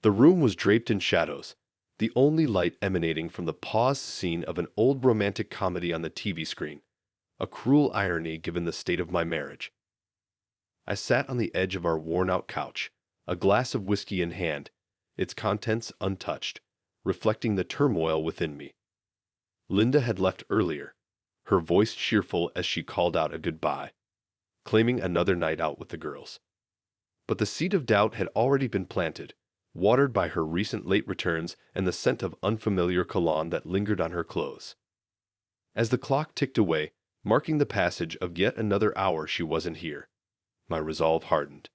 The room was draped in shadows, the only light emanating from the paused scene of an old romantic comedy on the TV screen, a cruel irony given the state of my marriage. I sat on the edge of our worn-out couch, a glass of whiskey in hand, its contents untouched, reflecting the turmoil within me. Linda had left earlier, her voice cheerful as she called out a goodbye, claiming another night out with the girls. But the seed of doubt had already been planted, watered by her recent late returns and the scent of unfamiliar cologne that lingered on her clothes. As the clock ticked away, marking the passage of yet another hour she wasn't here, my resolve hardened.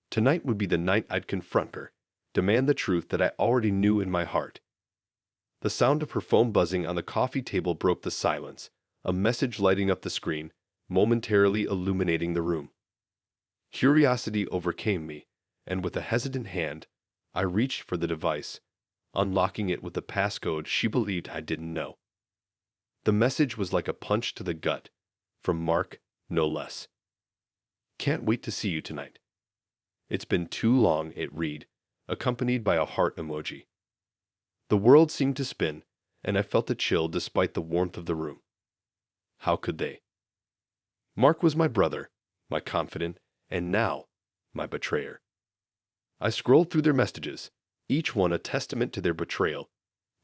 Tonight would be the night I'd confront her, demand the truth that I already knew in my heart. The sound of her phone buzzing on the coffee table broke the silence, a message lighting up the screen, momentarily illuminating the room. Curiosity overcame me, and with a hesitant hand, I reached for the device, unlocking it with the passcode she believed I didn't know. The message was like a punch to the gut, from Mark, no less. "Can't wait to see you tonight. It's been too long," it read, accompanied by a heart emoji. The world seemed to spin, and I felt a chill despite the warmth of the room. How could they? Mark was my brother, my confidant, and now, my betrayer. I scrolled through their messages, each one a testament to their betrayal,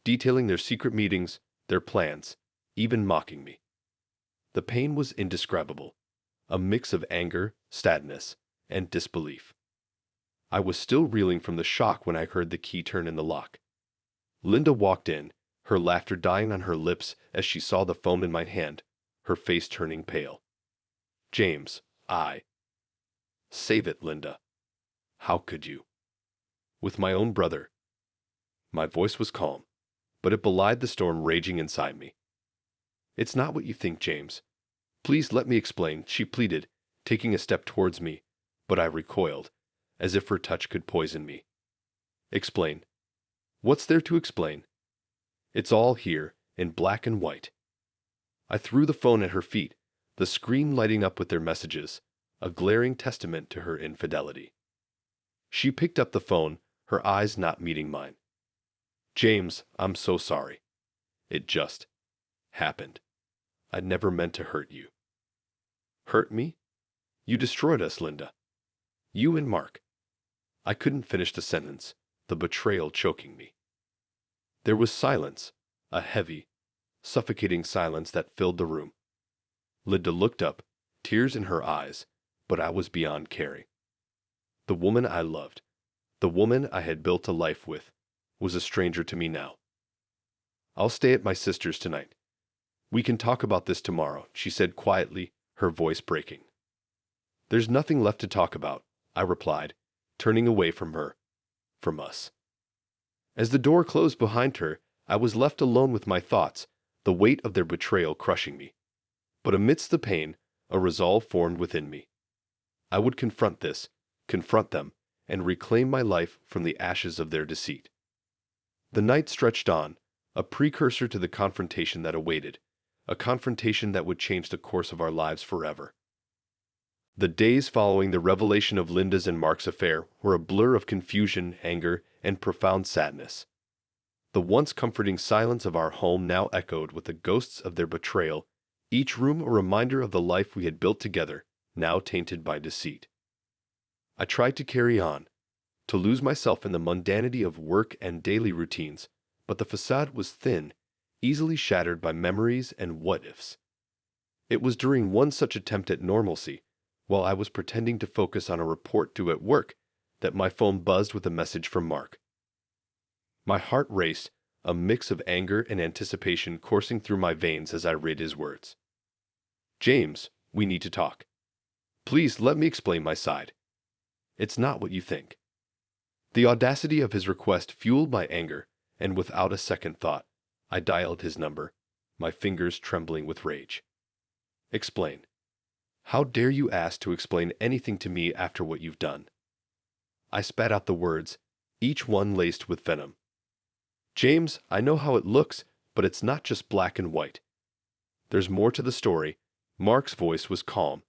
detailing their secret meetings, their plans, even mocking me. The pain was indescribable, a mix of anger, sadness, and disbelief. I was still reeling from the shock when I heard the key turn in the lock. Linda walked in, her laughter dying on her lips as she saw the phone in my hand, her face turning pale. "James, Save it, Linda. How could you? With my own brother." My voice was calm, but it belied the storm raging inside me. "It's not what you think, James. Please let me explain," she pleaded, taking a step towards me, but I recoiled, as if her touch could poison me. "Explain? What's there to explain? It's all here, in black and white." I threw the phone at her feet, the screen lighting up with their messages, a glaring testament to her infidelity. She picked up the phone, her eyes not meeting mine. "James, I'm so sorry. It just happened. I never meant to hurt you." "Hurt me? You destroyed us, Linda. You and Mark." I couldn't finish the sentence, the betrayal choking me. There was silence, a heavy, suffocating silence that filled the room. Linda looked up, tears in her eyes, but I was beyond caring. The woman I loved, the woman I had built a life with, was a stranger to me now. "I'll stay at my sister's tonight. We can talk about this tomorrow," she said quietly, her voice breaking. "There's nothing left to talk about," I replied, turning away from her, from us. As the door closed behind her, I was left alone with my thoughts, the weight of their betrayal crushing me. But amidst the pain, a resolve formed within me. I would confront them, and reclaim my life from the ashes of their deceit. The night stretched on, a precursor to the confrontation that awaited, a confrontation that would change the course of our lives forever. The days following the revelation of Linda's and Mark's affair were a blur of confusion, anger, and profound sadness. The once comforting silence of our home now echoed with the ghosts of their betrayal, each room a reminder of the life we had built together, now tainted by deceit. I tried to carry on, to lose myself in the mundanity of work and daily routines, but the facade was thin, easily shattered by memories and what-ifs. It was during one such attempt at normalcy, while I was pretending to focus on a report due at work, that my phone buzzed with a message from Mark. My heart raced, a mix of anger and anticipation coursing through my veins as I read his words. "James, we need to talk. Please let me explain my side. It's not what you think." The audacity of his request fueled my anger, and without a second thought, I dialed his number, my fingers trembling with rage. "Explain. How dare you ask to explain anything to me after what you've done?" I spat out the words, each one laced with venom. "James, I know how it looks, but it's not just black and white. There's more to the story." Mark's voice was calm,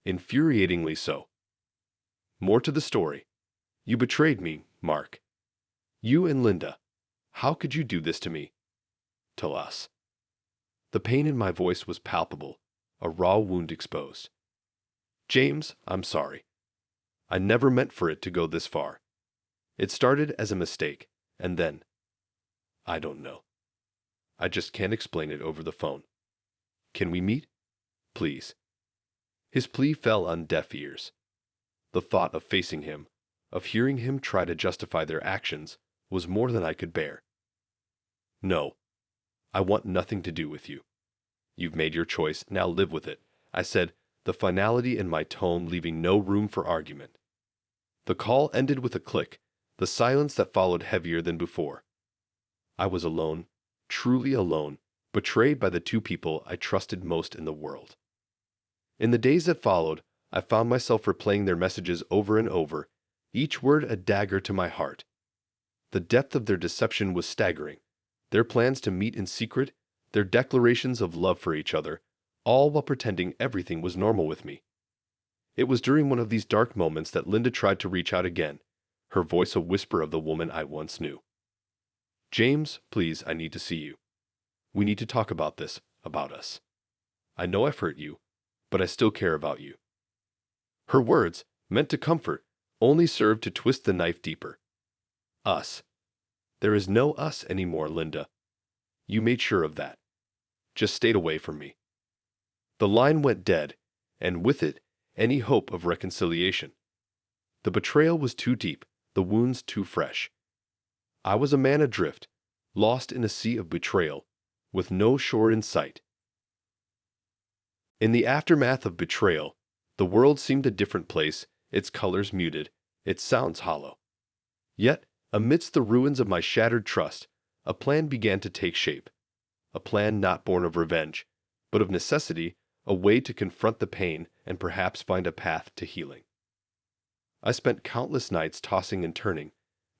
infuriatingly so. "More to the story. You betrayed me, Mark. You and Linda, how could you do this to me? To us. The pain in my voice was palpable, a raw wound exposed. James, I'm sorry. I never meant for it to go this far. It started as a mistake, and then, I don't know. I just can't explain it over the phone. Can we meet? Please. His plea fell on deaf ears. The thought of facing him, of hearing him try to justify their actions, was more than I could bear. No, I want nothing to do with you. You've made your choice, now live with it, I said, the finality in my tone leaving no room for argument. The call ended with a click, the silence that followed heavier than before. I was alone, truly alone, betrayed by the two people I trusted most in the world. In the days that followed, I found myself replaying their messages over and over, each word a dagger to my heart. The depth of their deception was staggering. Their plans to meet in secret, their declarations of love for each other, all while pretending everything was normal with me. It was during one of these dark moments that Linda tried to reach out again, her voice a whisper of the woman I once knew. James, please, I need to see you. We need to talk about this, about us. I know I've hurt you, but I still care about you. Her words, meant to comfort, only served to twist the knife deeper. Us. There is no us anymore, Linda. You made sure of that. Just stayed away from me. The line went dead, and with it, any hope of reconciliation. The betrayal was too deep, the wounds too fresh. I was a man adrift, lost in a sea of betrayal, with no shore in sight. In the aftermath of betrayal, the world seemed a different place, its colors muted, its sounds hollow. Yet, amidst the ruins of my shattered trust, a plan began to take shape. A plan not born of revenge, but of necessity, a way to confront the pain and perhaps find a path to healing. I spent countless nights tossing and turning,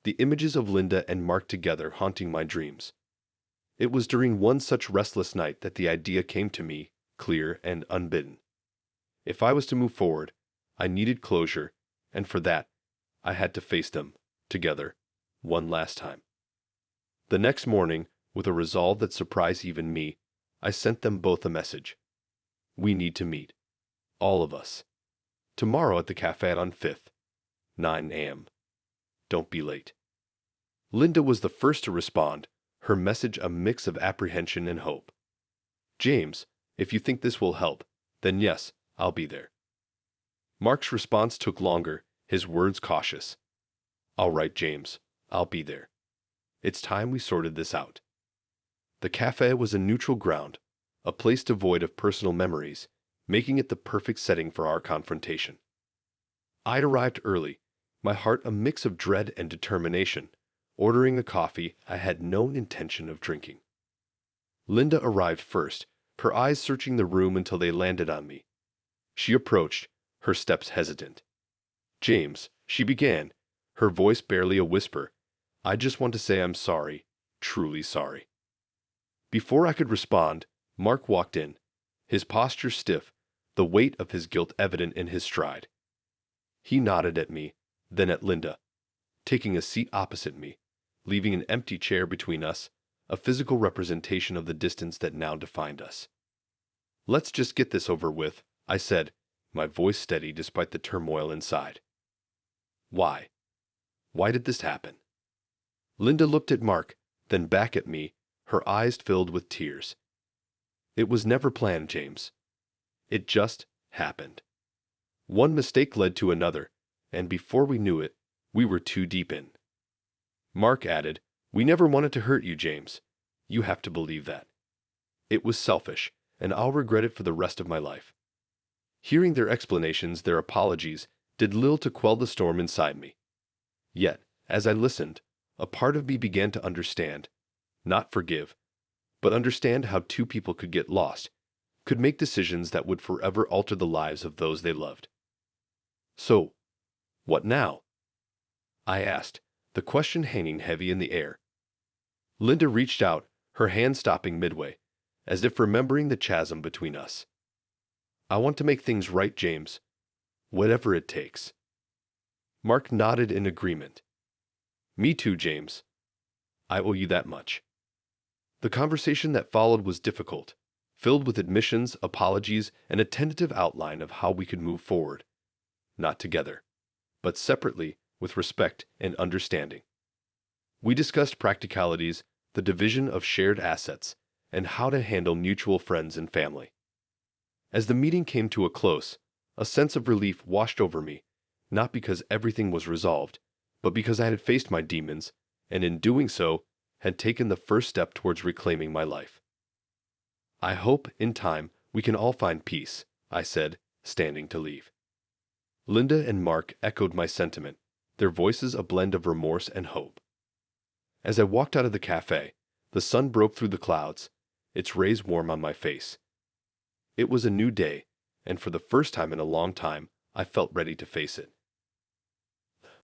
the images of Linda and Mark together haunting my dreams. It was during one such restless night that the idea came to me, clear and unbidden. If I was to move forward, I needed closure, and for that, I had to face them, together, one last time. The next morning, with a resolve that surprised even me, I sent them both a message. We need to meet. All of us. Tomorrow at the cafe on 5th, 9 a.m. Don't be late. Linda was the first to respond, her message a mix of apprehension and hope. James, if you think this will help, then yes, I'll be there. Mark's response took longer, his words cautious. All right, James, I'll be there. It's time we sorted this out. The cafe was a neutral ground, a place devoid of personal memories, making it the perfect setting for our confrontation. I'd arrived early, my heart a mix of dread and determination, ordering a coffee I had no intention of drinking. Linda arrived first, her eyes searching the room until they landed on me. She approached, her steps hesitant. James, she began, her voice barely a whisper. I just want to say I'm sorry, truly sorry. Before I could respond, Mark walked in, his posture stiff, the weight of his guilt evident in his stride. He nodded at me, then at Linda, taking a seat opposite me, leaving an empty chair between us, a physical representation of the distance that now defined us. Let's just get this over with, I said, my voice steady despite the turmoil inside. Why? Why did this happen? Linda looked at Mark, then back at me, her eyes filled with tears. It was never planned, James. It just happened. One mistake led to another, and before we knew it, we were too deep in. Mark added, we never wanted to hurt you, James. You have to believe that. It was selfish, and I'll regret it for the rest of my life. Hearing their explanations, their apologies, did little to quell the storm inside me. Yet, as I listened, a part of me began to understand, not forgive, but understand how two people could get lost, could make decisions that would forever alter the lives of those they loved. So, what now? I asked, the question hanging heavy in the air. Linda reached out, her hand stopping midway, as if remembering the chasm between us. I want to make things right, James, whatever it takes. Mark nodded in agreement. Me too, James. I owe you that much. The conversation that followed was difficult, filled with admissions, apologies, and a tentative outline of how we could move forward, not together, but separately with respect and understanding. We discussed practicalities, the division of shared assets, and how to handle mutual friends and family. As the meeting came to a close, a sense of relief washed over me, not because everything was resolved, but because I had faced my demons, and in doing so, had taken the first step towards reclaiming my life. I hope, in time, we can all find peace, I said, standing to leave. Linda and Mark echoed my sentiment, their voices a blend of remorse and hope. As I walked out of the cafe, the sun broke through the clouds, its rays warm on my face. It was a new day, and for the first time in a long time, I felt ready to face it.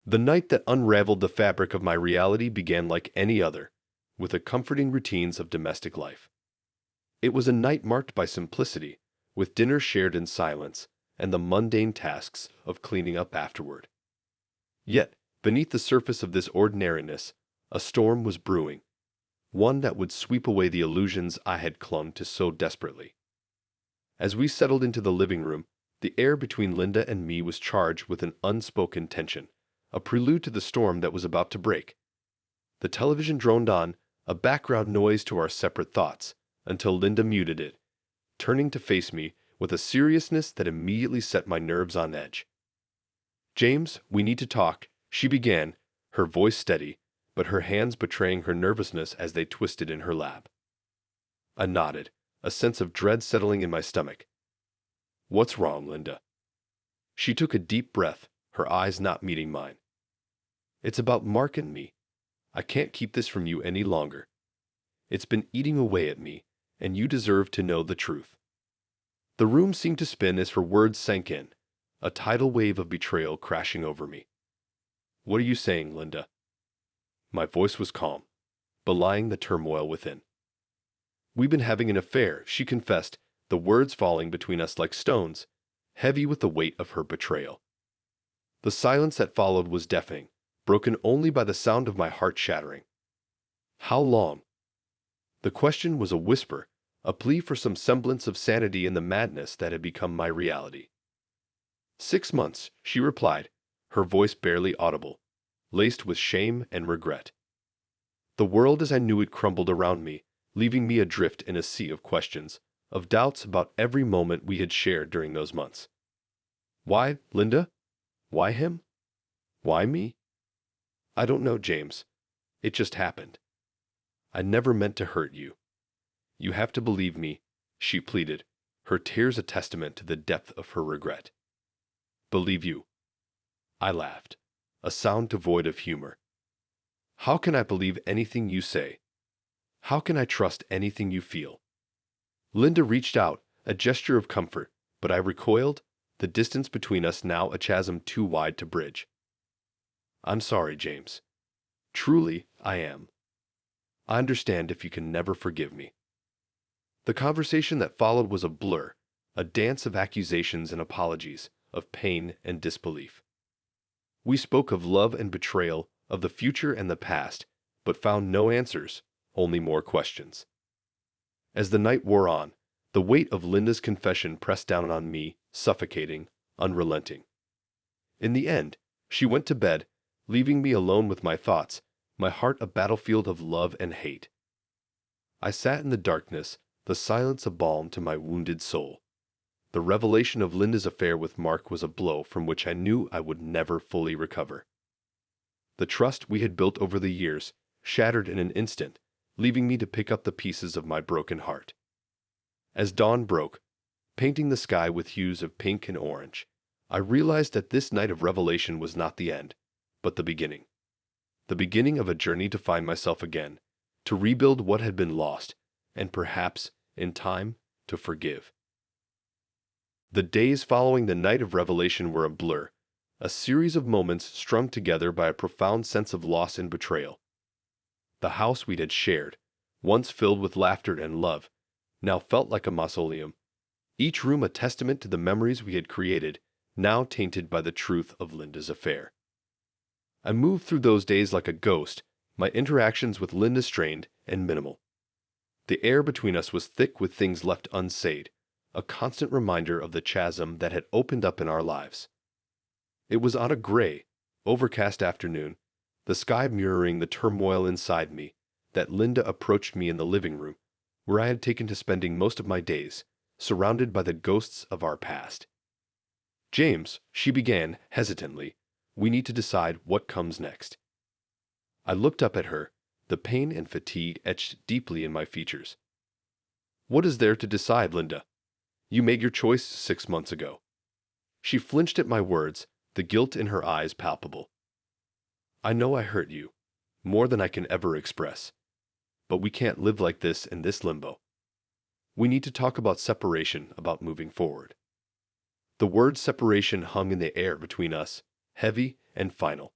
The night that unraveled the fabric of my reality began like any other, with the comforting routines of domestic life. It was a night marked by simplicity, with dinner shared in silence, and the mundane tasks of cleaning up afterward. Yet, beneath the surface of this ordinariness, a storm was brewing, one that would sweep away the illusions I had clung to so desperately. As we settled into the living room, the air between Linda and me was charged with an unspoken tension, a prelude to the storm that was about to break. The television droned on, a background noise to our separate thoughts, until Linda muted it, turning to face me with a seriousness that immediately set my nerves on edge. "James, we need to talk," she began, her voice steady, but her hands betraying her nervousness as they twisted in her lap. I nodded, a sense of dread settling in my stomach. "What's wrong, Linda?" She took a deep breath, her eyes not meeting mine. "It's about Mark and me. I can't keep this from you any longer. It's been eating away at me, and you deserve to know the truth." The room seemed to spin as her words sank in, a tidal wave of betrayal crashing over me. "What are you saying, Linda?" My voice was calm, belying the turmoil within. "We've been having an affair," she confessed, the words falling between us like stones, heavy with the weight of her betrayal. The silence that followed was deafening, broken only by the sound of my heart shattering. "How long?" The question was a whisper, a plea for some semblance of sanity in the madness that had become my reality. 6 months, she replied, her voice barely audible, laced with shame and regret. The world as I knew it crumbled around me, leaving me adrift in a sea of questions, of doubts about every moment we had shared during those months. Why, Linda? Why him? Why me? I don't know, James. It just happened. I never meant to hurt you. You have to believe me, she pleaded, her tears a testament to the depth of her regret. Believe you. I laughed, a sound devoid of humor. How can I believe anything you say? How can I trust anything you feel? Linda reached out, a gesture of comfort, but I recoiled, the distance between us now a chasm too wide to bridge. I'm sorry, James. Truly, I am. I understand if you can never forgive me. The conversation that followed was a blur, a dance of accusations and apologies, of pain and disbelief. We spoke of love and betrayal, of the future and the past, but found no answers, only more questions. As the night wore on, the weight of Linda's confession pressed down on me, suffocating, unrelenting. In the end, she went to bed, leaving me alone with my thoughts, my heart a battlefield of love and hate. I sat in the darkness, the silence a balm to my wounded soul. The revelation of Linda's affair with Mark was a blow from which I knew I would never fully recover. The trust we had built over the years shattered in an instant, leaving me to pick up the pieces of my broken heart. As dawn broke, painting the sky with hues of pink and orange, I realized that this night of revelation was not the end, but the beginning. The beginning of a journey to find myself again, to rebuild what had been lost, and perhaps, in time, to forgive. The days following the night of revelation were a blur, a series of moments strung together by a profound sense of loss and betrayal. The house we had shared, once filled with laughter and love, now felt like a mausoleum, each room a testament to the memories we had created, now tainted by the truth of Linda's affair. I moved through those days like a ghost, My interactions with Linda strained and minimal. The air between us was thick with things left unsaid, a constant reminder of the chasm that had opened up in our lives. It was on a gray, overcast afternoon, the sky mirroring the turmoil inside me, that Linda approached me in the living room, where I had taken to spending most of my days, surrounded by the ghosts of our past. "James," she began hesitantly, "we need to decide what comes next." I looked up at her, the pain and fatigue etched deeply in my features. "What is there to decide, Linda? You made your choice 6 months ago." She flinched at my words, the guilt in her eyes palpable. "I know I hurt you, more than I can ever express. But we can't live like this in this limbo. We need to talk about separation, about moving forward." The word separation hung in the air between us, heavy and final.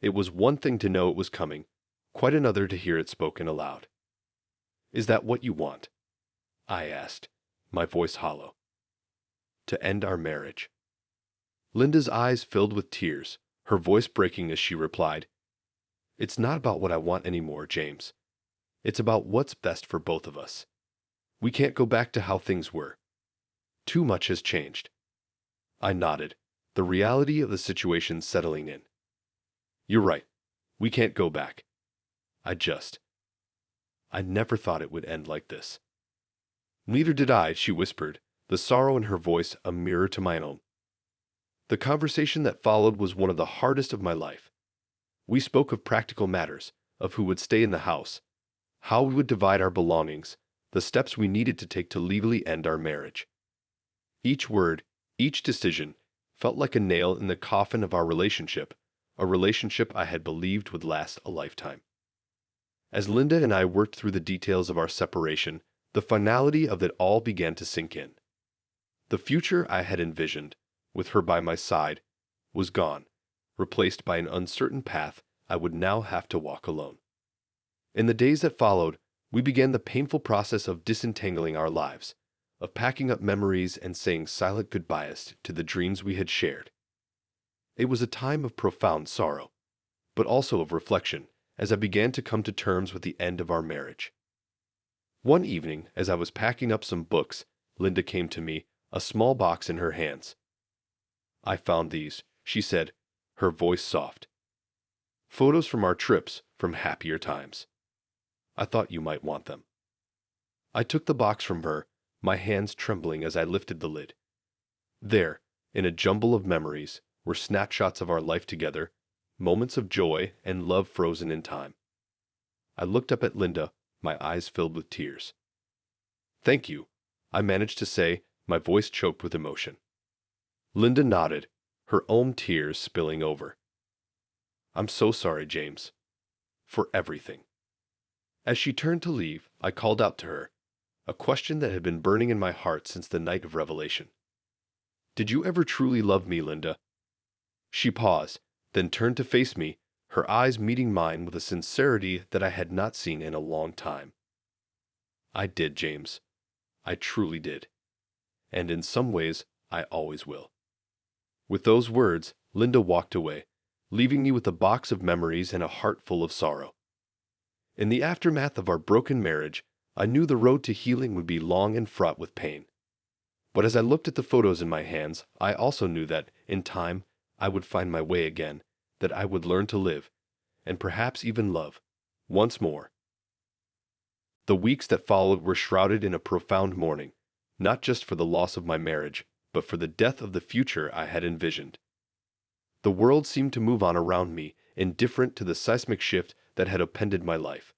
It was one thing to know it was coming, quite another to hear it spoken aloud. "Is that what you want?" I asked, my voice hollow. "To end our marriage." Linda's eyes filled with tears, her voice breaking as she replied, "It's not about what I want anymore, James. It's about what's best for both of us. We can't go back to how things were. Too much has changed." I nodded, the reality of the situation settling in. "You're right. We can't go back. I never thought it would end like this." "Neither did I," she whispered, the sorrow in her voice a mirror to my own. The conversation that followed was one of the hardest of my life. We spoke of practical matters, of who would stay in the house, how we would divide our belongings, the steps we needed to take to legally end our marriage. Each word, each decision, felt like a nail in the coffin of our relationship, a relationship I had believed would last a lifetime. As Linda and I worked through the details of our separation, the finality of it all began to sink in. The future I had envisioned, with her by my side, was gone, replaced by an uncertain path I would now have to walk alone. In the days that followed, we began the painful process of disentangling our lives, of packing up memories and saying silent goodbyes to the dreams we had shared. It was a time of profound sorrow, but also of reflection, as I began to come to terms with the end of our marriage. One evening, as I was packing up some books, Linda came to me, a small box in her hands. "I found these," she said, her voice soft. "Photos from our trips, from happier times. I thought you might want them." I took the box from her, my hands trembling as I lifted the lid. There, in a jumble of memories, were snapshots of our life together, moments of joy and love frozen in time. I looked up at Linda, my eyes filled with tears. "Thank you," I managed to say, my voice choked with emotion. Linda nodded, her own tears spilling over. "I'm so sorry, James. For everything." As she turned to leave, I called out to her, a question that had been burning in my heart since the night of revelation. "Did you ever truly love me, Linda?" She paused, then turned to face me, her eyes meeting mine with a sincerity that I had not seen in a long time. "I did, James. I truly did. And in some ways, I always will." With those words, Linda walked away, leaving me with a box of memories and a heart full of sorrow. In the aftermath of our broken marriage, I knew the road to healing would be long and fraught with pain. But as I looked at the photos in my hands, I also knew that, in time, I would find my way again, that I would learn to live, and perhaps even love, once more. The weeks that followed were shrouded in a profound mourning, not just for the loss of my marriage, but for the death of the future I had envisioned. The world seemed to move on around me, indifferent to the seismic shift that had upended my life.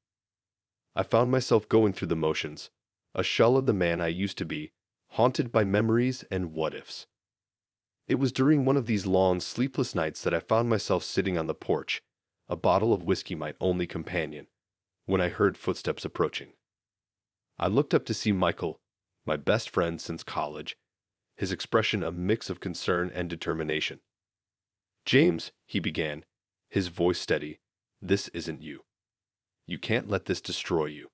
I found myself going through the motions, a shell of the man I used to be, haunted by memories and what-ifs. It was during one of these long, sleepless nights that I found myself sitting on the porch, a bottle of whiskey my only companion, when I heard footsteps approaching. I looked up to see Michael, my best friend since college, his expression a mix of concern and determination. "James," he began, his voice steady, "this isn't you. You can't let this destroy you."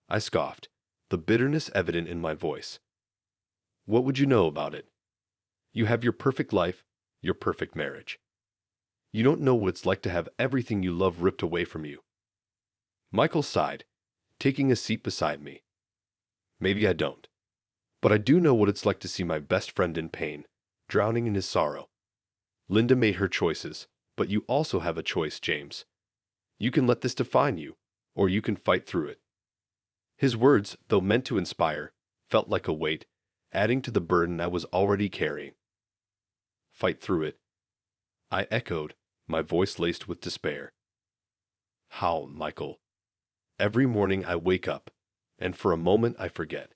I scoffed, the bitterness evident in my voice. "What would you know about it? You have your perfect life, your perfect marriage. You don't know what it's like to have everything you love ripped away from you." Michael sighed, taking a seat beside me. "Maybe I don't. But I do know what it's like to see my best friend in pain, drowning in his sorrow. Linda made her choices, but you also have a choice, James. You can let this define you, or you can fight through it." His words, though meant to inspire, felt like a weight, adding to the burden I was already carrying. "Fight through it," I echoed, my voice laced with despair. "How, Michael?" "Every morning I wake up, and for a moment I forget.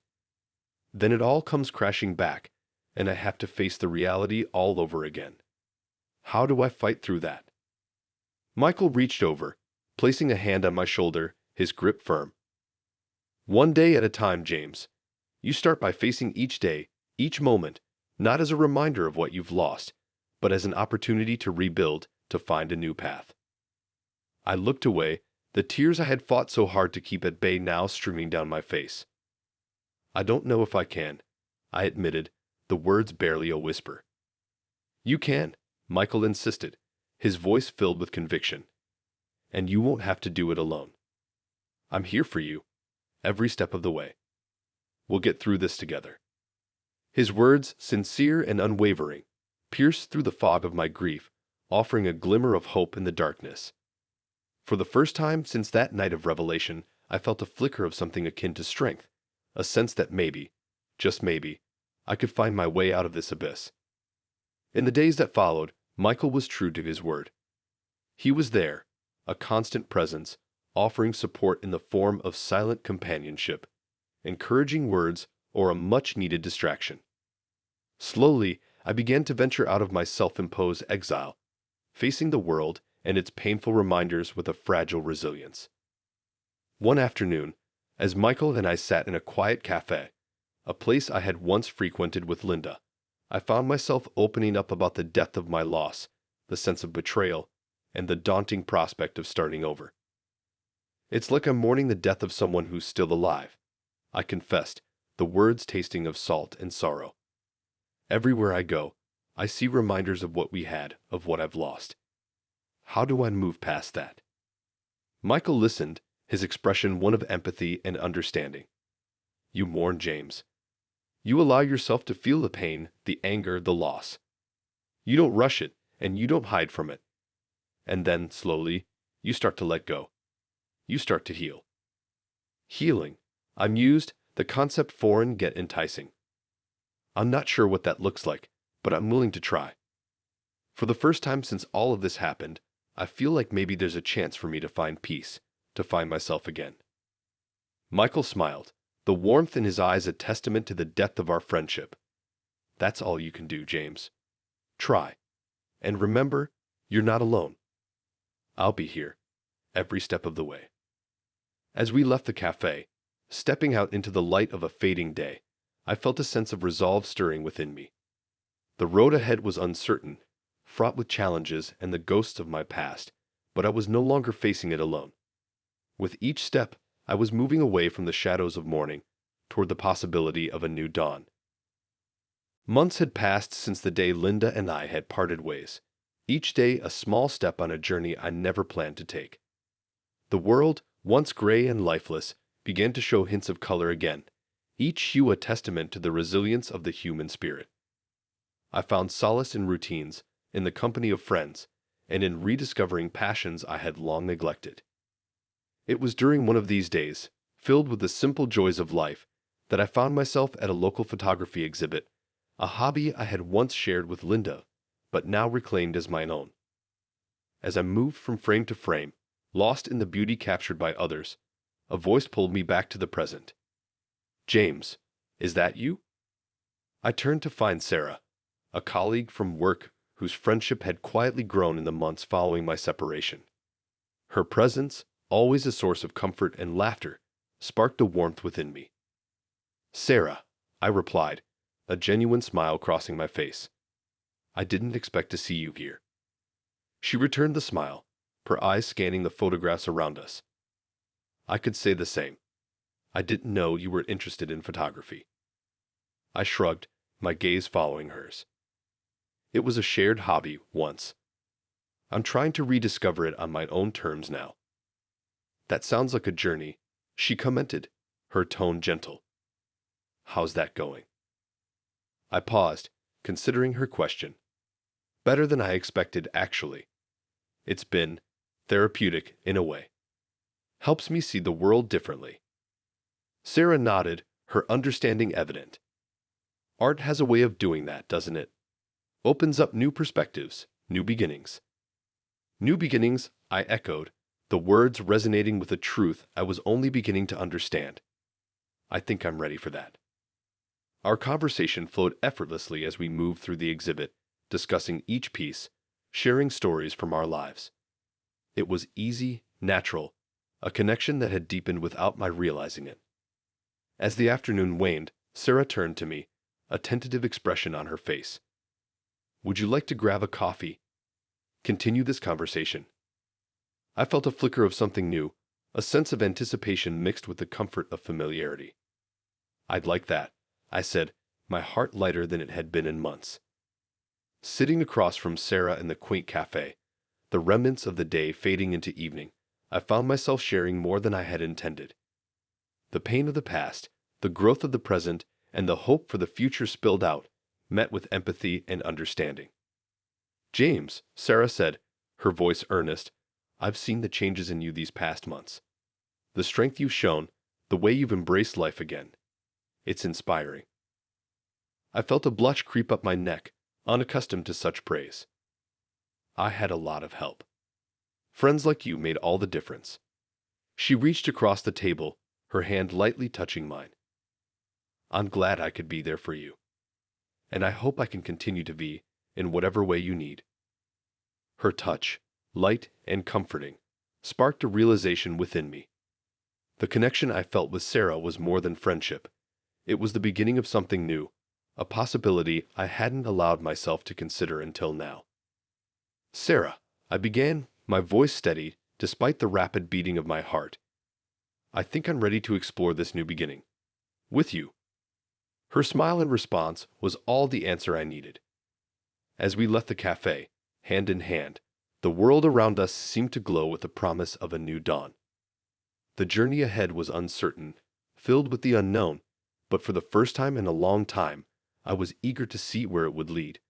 Then it all comes crashing back, and I have to face the reality all over again. How do I fight through that?" Michael reached over, placing a hand on my shoulder, his grip firm. "One day at a time, James. You start by facing each day, each moment, not as a reminder of what you've lost, but as an opportunity to rebuild, to find a new path." I looked away, the tears I had fought so hard to keep at bay now streaming down my face. "I don't know if I can," I admitted, the words barely a whisper. "You can," Michael insisted, his voice filled with conviction. "And you won't have to do it alone. I'm here for you, every step of the way. We'll get through this together." His words, sincere and unwavering, pierced through the fog of my grief, offering a glimmer of hope in the darkness. For the first time since that night of revelation, I felt a flicker of something akin to strength, a sense that maybe, just maybe, I could find my way out of this abyss. In the days that followed, Michael was true to his word. He was there, a constant presence, offering support in the form of silent companionship, encouraging words, or a much-needed distraction. Slowly, I began to venture out of my self-imposed exile, facing the world and its painful reminders with a fragile resilience. One afternoon, as Michael and I sat in a quiet cafe, a place I had once frequented with Linda, I found myself opening up about the depth of my loss, the sense of betrayal, and the daunting prospect of starting over. "It's like I'm mourning the death of someone who's still alive," I confessed, the words tasting of salt and sorrow. "Everywhere I go, I see reminders of what we had, of what I've lost. How do I move past that?" Michael listened, his expression one of empathy and understanding. "You mourn, James. You allow yourself to feel the pain, the anger, the loss. You don't rush it, and you don't hide from it. And then, slowly, you start to let go. You start to heal." Healing. I mused, the concept foreign yet enticing. I'm not sure what that looks like, but I'm willing to try. For the first time since all of this happened, I feel like maybe there's a chance for me to find peace, to find myself again. Michael smiled, the warmth in his eyes a testament to the depth of our friendship. "That's all you can do, James. Try. And remember, you're not alone. I'll be here, every step of the way." As we left the cafe, stepping out into the light of a fading day, I felt a sense of resolve stirring within me. The road ahead was uncertain, fraught with challenges and the ghosts of my past, but I was no longer facing it alone. With each step, I was moving away from the shadows of morning, toward the possibility of a new dawn. Months had passed since the day Linda and I had parted ways, each day a small step on a journey I never planned to take. The world, once gray and lifeless, began to show hints of color again, each hue a testament to the resilience of the human spirit. I found solace in routines, in the company of friends, and in rediscovering passions I had long neglected. It was during one of these days, filled with the simple joys of life, that I found myself at a local photography exhibit, a hobby I had once shared with Linda, but now reclaimed as mine own. As I moved from frame to frame, lost in the beauty captured by others, a voice pulled me back to the present. "James, is that you?" I turned to find Sarah, a colleague from work whose friendship had quietly grown in the months following my separation. Her presence, always a source of comfort and laughter, sparked a warmth within me. "Sarah," I replied, a genuine smile crossing my face. "I didn't expect to see you here." She returned the smile, her eyes scanning the photographs around us. I could say the same. "I didn't know you were interested in photography." I shrugged, my gaze following hers. "It was a shared hobby once. I'm trying to rediscover it on my own terms now. That sounds like a journey, she commented, her tone gentle. How's that going? I paused, considering her question. Better than I expected, actually. It's been therapeutic in a way. Helps me see the world differently. Sarah nodded, her understanding evident. Art has a way of doing that, doesn't it? Opens up new perspectives, new beginnings. New beginnings, I echoed, the words resonating with a truth I was only beginning to understand. I think I'm ready for that. Our conversation flowed effortlessly as we moved through the exhibit, discussing each piece, sharing stories from our lives. It was easy, natural, a connection that had deepened without my realizing it. As the afternoon waned, Sarah turned to me, a tentative expression on her face. Would you like to grab a coffee? Continue this conversation. I felt a flicker of something new, a sense of anticipation mixed with the comfort of familiarity. I'd like that, I said, my heart lighter than it had been in months. Sitting across from Sarah in the quaint cafe, the remnants of the day fading into evening, I found myself sharing more than I had intended. The pain of the past, the growth of the present, and the hope for the future spilled out, met with empathy and understanding. James, Sarah said, her voice earnest, I've seen the changes in you these past months. The strength you've shown, the way you've embraced life again. It's inspiring. I felt a blush creep up my neck, unaccustomed to such praise. I had a lot of help. Friends like you made all the difference. She reached across the table, her hand lightly touching mine. I'm glad I could be there for you. And I hope I can continue to be, in whatever way you need. Her touch, light and comforting, sparked a realization within me. The connection I felt with Sarah was more than friendship. It was the beginning of something new, a possibility I hadn't allowed myself to consider until now. Sarah, I began, my voice steady despite the rapid beating of my heart. I think I'm ready to explore this new beginning. With you. Her smile in response was all the answer I needed. As we left the cafe, hand in hand, the world around us seemed to glow with the promise of a new dawn. The journey ahead was uncertain, filled with the unknown, but for the first time in a long time, I was eager to see where it would lead.